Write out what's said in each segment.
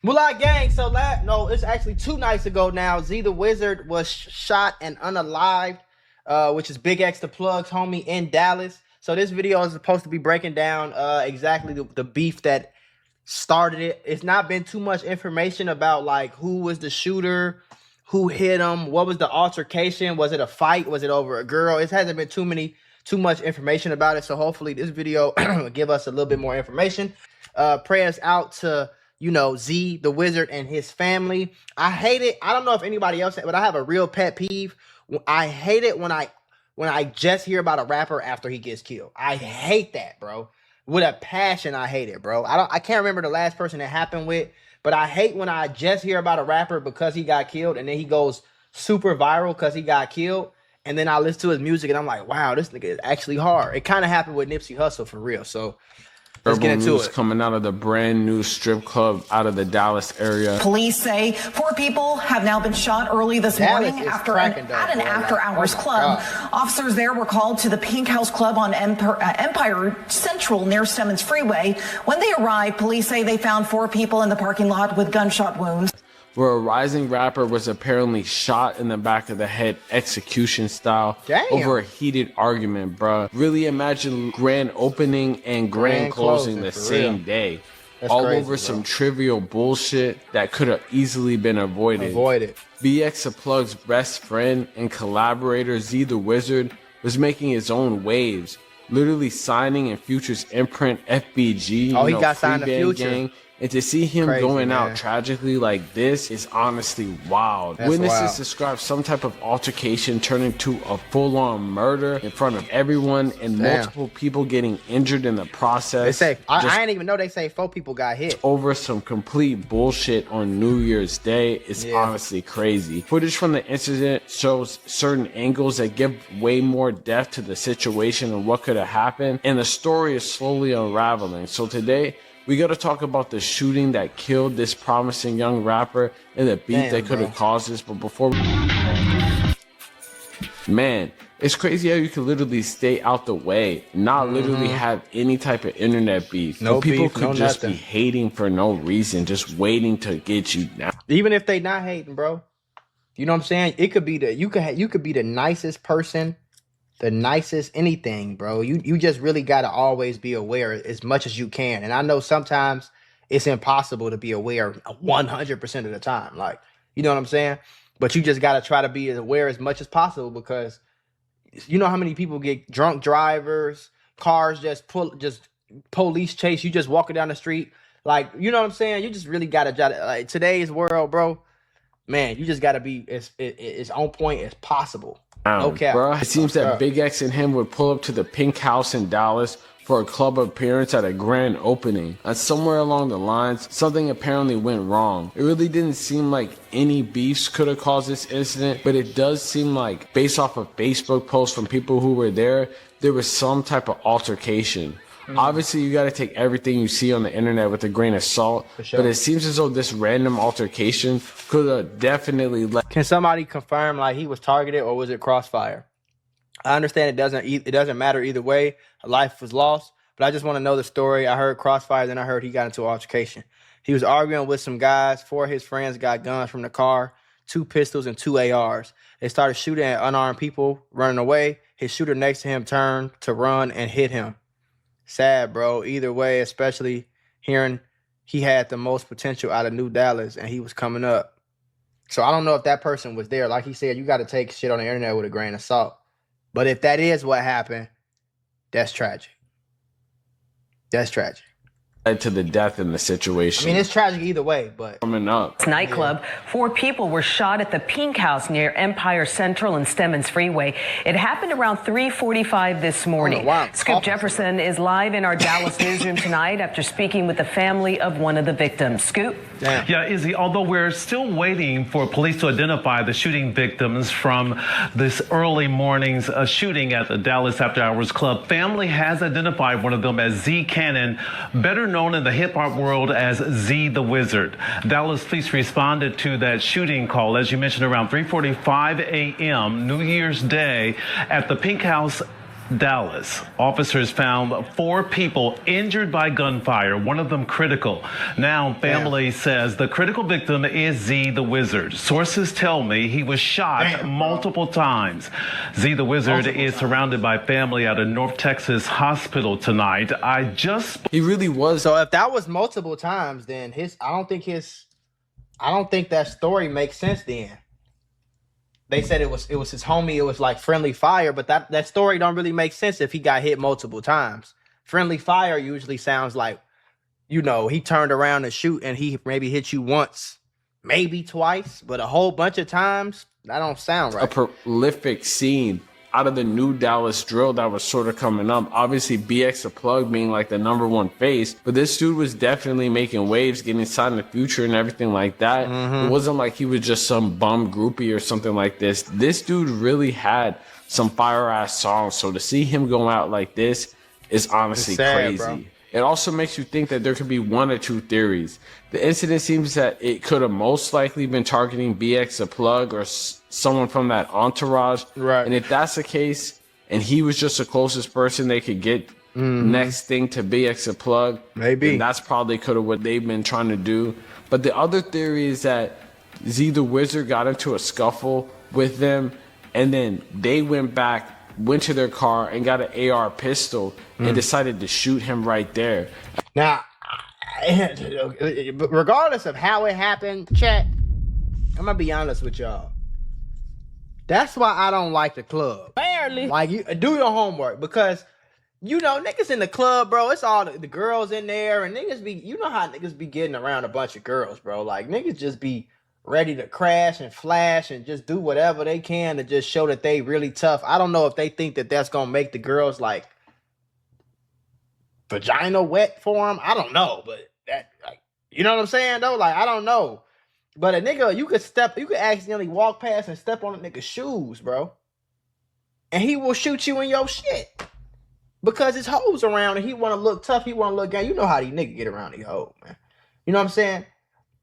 Mula gang, so no, it's actually 2 nights ago now. ZeeTheWizard was shot and unalived, which is BigXThaPlug's homie in Dallas. So this video is supposed to be breaking down exactly the beef that started it. It's not been too much information about like who was the shooter, who hit him, what was the altercation, was it a fight, was it over a girl? It hasn't been too much information about it. So hopefully this video will give us a little bit more information. Prayers out to ZeeTheWizard and his family. I hate it. I don't know if anybody else, but I have a real pet peeve. I hate it when I just hear about a rapper after he gets killed. I hate that, bro. With a passion, I hate it, bro. I can't remember the last person it happened with, but I hate when I just hear about a rapper because he got killed and then he goes super viral because he got killed. And then I listen to his music and I'm like, wow, this nigga is actually hard. It kind of happened with Nipsey Hussle for real. So let's get into it. Coming out of the brand new strip club out of the Dallas area. Police say 4 people have now been shot early this morning at an after-hours club. Officers there were called to the Pink House Club on Empire Central near Stemmons Freeway. When they arrived, police say they found 4 people in the parking lot with gunshot wounds. Where a rising rapper was apparently shot in the back of the head, execution style. Damn. Over a heated argument, bruh. Really imagine grand opening and grand closing the same day. That's all crazy, over some trivial bullshit that could have easily been avoided. BigXThaPlug's best friend and collaborator ZeeTheWizard was making his own waves, literally signing in Future's imprint FBG. Oh, he got signed to Future. Gang. And to see him going out tragically like this is honestly wild. Witnesses describe some type of altercation turning to a full-on murder in front of everyone and multiple people getting injured in the process. They say, I didn't even know they say 4 people got hit. Over some complete bullshit on New Year's Day. It's honestly crazy. Footage from the incident shows certain angles that give way more depth to the situation and what could have happened. And the story is slowly unraveling. So today, we got to talk about the shooting that killed this promising young rapper and the beat that could have caused this. But before man, it's crazy how you can literally stay out the way, not literally have any type of internet beef. No people beef, could just be hating for no reason, just waiting to get you down. Even if they not hating, bro. You know what I'm saying? It could be you could be the nicest person, the nicest anything, bro. You just really got to always be aware as much as you can. And I know sometimes it's impossible to be aware 100% of the time. Like, you know what I'm saying? But you just got to try to be as aware as much as possible, because you know how many people get drunk drivers, cars just police chase. You just walking down the street. Like, you know what I'm saying? You just really got to, like, today's world, bro, man, you just got to be as on point as possible. Okay, bro. It seems that Big X and him would pull up to the Pink House in Dallas for a club appearance at a grand opening. And somewhere along the lines, something apparently went wrong. It really didn't seem like any beefs could have caused this incident, but it does seem like, based off of Facebook posts from people who were there was some type of altercation. Obviously, you got to take everything you see on the internet with a grain of salt, but it seems as though this random altercation could have definitely Can somebody confirm, like, he was targeted or was it crossfire? I understand it doesn't matter either way. A life was lost, but I just want to know the story. I heard crossfire, then I heard he got into an altercation. He was arguing with some guys. 4 of his friends got guns from the car, 2 pistols and 2 ARs. They started shooting at unarmed people running away. His shooter next to him turned to run and hit him. Sad, bro. Either way, especially hearing he had the most potential out of New Dallas and he was coming up. So I don't know if that person was there. Like he said, you got to take shit on the internet with a grain of salt. But if that is what happened, that's tragic. That's tragic. To the death in the situation. I mean, it's tragic either way, but coming up. Nightclub. 4 people were shot at the Pink House near Empire Central and Stemmons Freeway. It happened around 3:45 this morning. Scoop Jefferson is live in our Dallas newsroom tonight after speaking with the family of one of the victims. Scoop? Yeah, Izzy, although we're still waiting for police to identify the shooting victims from this early morning's shooting at the Dallas After Hours Club, family has identified one of them as Z Cannon, better known in the hip-hop world as ZeeTheWizard. Dallas police responded to that shooting call, as you mentioned, around 3:45 a.m. New Year's Day at the Pink House Dallas. Officers found 4 people injured by gunfire, one of them critical. Now, family says the critical victim is ZeeTheWizard. Sources tell me he was shot multiple times. ZeeTheWizard is surrounded by family at a North Texas hospital tonight. He really was. So if that was multiple times, then I don't think that story makes sense then. They said it was his homie, it was like friendly fire, but that story don't really make sense if he got hit multiple times. Friendly fire usually sounds like, you know, he turned around and shoot and he maybe hit you once, maybe twice, but a whole bunch of times, that don't sound right. A prolific scene out of the new Dallas drill that was sort of coming up. Obviously, BigXThaPlug being like the #1 face, but this dude was definitely making waves, getting signed in the future and everything like that. It wasn't like he was just some bum groupie or something like this. This dude really had some fire-ass songs, so to see him go out like this is honestly crazy. Bro. It also makes you think that there could be 1 or 2 theories. The incident seems that it could have most likely been targeting BigXThaPlug or someone from that entourage. Right. And if that's the case, and he was just the closest person they could get next thing to BigXThaPlug, maybe that's probably could have what they've been trying to do. But the other theory is that ZeeTheWizard got into a scuffle with them, and then they went to their car and got an AR pistol and decided to shoot him right there. Now, regardless of how it happened, chat, I'm gonna be honest with y'all. That's why I don't like the club. Barely. Like, you do your homework, because you know niggas in the club, bro. It's all the girls in there, and niggas be, you know how niggas be getting around a bunch of girls, bro. Like, niggas just be ready to crash and flash and just do whatever they can to just show that they really tough. I don't know if they think that that's gonna make the girls like vagina wet for them. I don't know, but that, like, you know what I'm saying though? Like, I don't know. But a nigga, you could accidentally walk past and step on a nigga's shoes, bro. And he will shoot you in your shit. Because his hoes around and he want to look tough, he want to look gang. You know how these niggas get around these hoes, man. You know what I'm saying?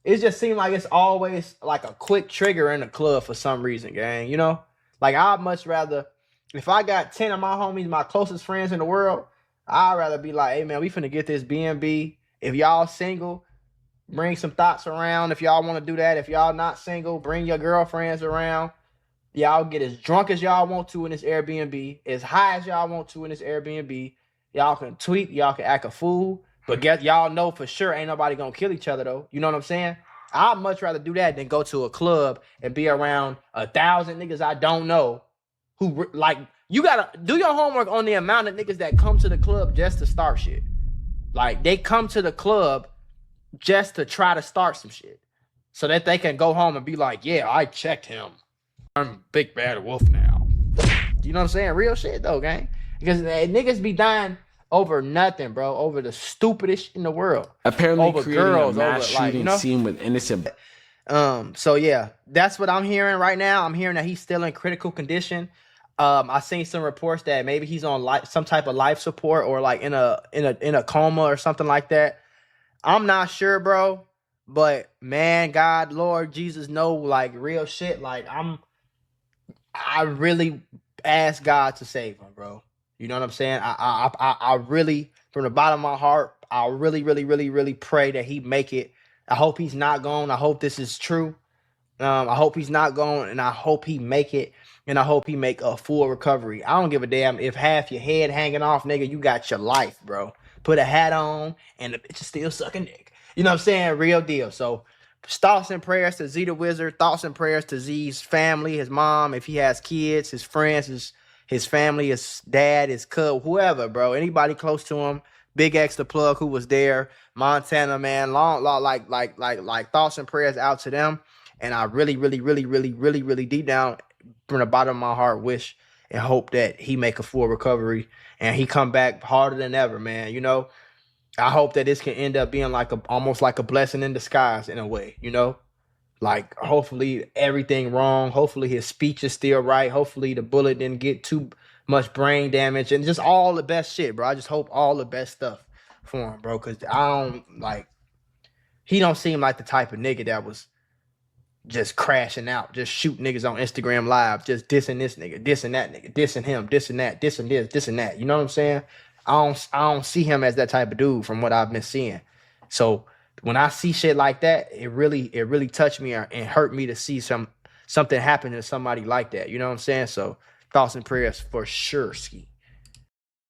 It just seems like it's always like a quick trigger in the club for some reason, gang. You know? Like, I'd much rather, if I got 10 of my homies, my closest friends in the world, I'd rather be like, hey, man, we finna get this B&B. If y'all single, bring some thoughts around if y'all want to do that. If y'all not single, bring your girlfriends around. Y'all get as drunk as y'all want to in this Airbnb, as high as y'all want to in this Airbnb. Y'all can tweet, y'all can act a fool, but y'all know for sure ain't nobody gonna kill each other though. You know what I'm saying? I'd much rather do that than go to a club and be around 1,000 niggas I don't know who, like, you gotta do your homework on the amount of niggas that come to the club just to start shit. Like, they come to the club just to try to start some shit so that they can go home and be like, yeah, I checked him. I'm big bad wolf now. You know what I'm saying? Real shit though, gang. Because niggas be dying over nothing, bro. Over the stupidest in the world. Apparently over creating girls, a mass over, shooting like, you know? Scene with innocent. So yeah, that's what I'm hearing right now. I'm hearing that he's still in critical condition. I seen some reports that maybe he's on some type of life support or like in a coma or something like that. I'm not sure, bro. But man, God, Lord, Jesus know, like, real shit. Like, I really ask God to save him, bro. You know what I'm saying? I really, from the bottom of my heart, I really, really, really, really pray that he make it. I hope he's not gone. I hope this is true. I hope he's not gone, and I hope he make it, and I hope he make a full recovery. I don't give a damn if half your head hanging off, nigga. You got your life, bro. Put a hat on, and the bitch is still sucking dick. You know what I'm saying? Real deal. So, thoughts and prayers to ZeeTheWizard. Thoughts and prayers to Z's family, his mom, if he has kids, his friends, his family, his dad, his cub, whoever, bro. Anybody close to him. BigXThaPlug, who was there. Montana, man. Like thoughts and prayers out to them. And I really, really, really, really, really, really deep down from the bottom of my heart wish and hope that he make a full recovery and he come back harder than ever, man. You know, I hope that this can end up being like almost like a blessing in disguise in a way, you know? Like, hopefully everything wrong. Hopefully his speech is still right. Hopefully the bullet didn't get too much brain damage and just all the best shit, bro. I just hope all the best stuff for him, bro. Cause he don't seem like the type of nigga that was just crashing out, just shooting niggas on Instagram Live, just dissing this nigga, dissing that nigga, dissing him, dissing that, dissing this, dissing that. You know what I'm saying? I don't see him as that type of dude from what I've been seeing. So when I see shit like that, it really touched me and hurt me to see something happen to somebody like that. You know what I'm saying? So thoughts and prayers for sure, Ski.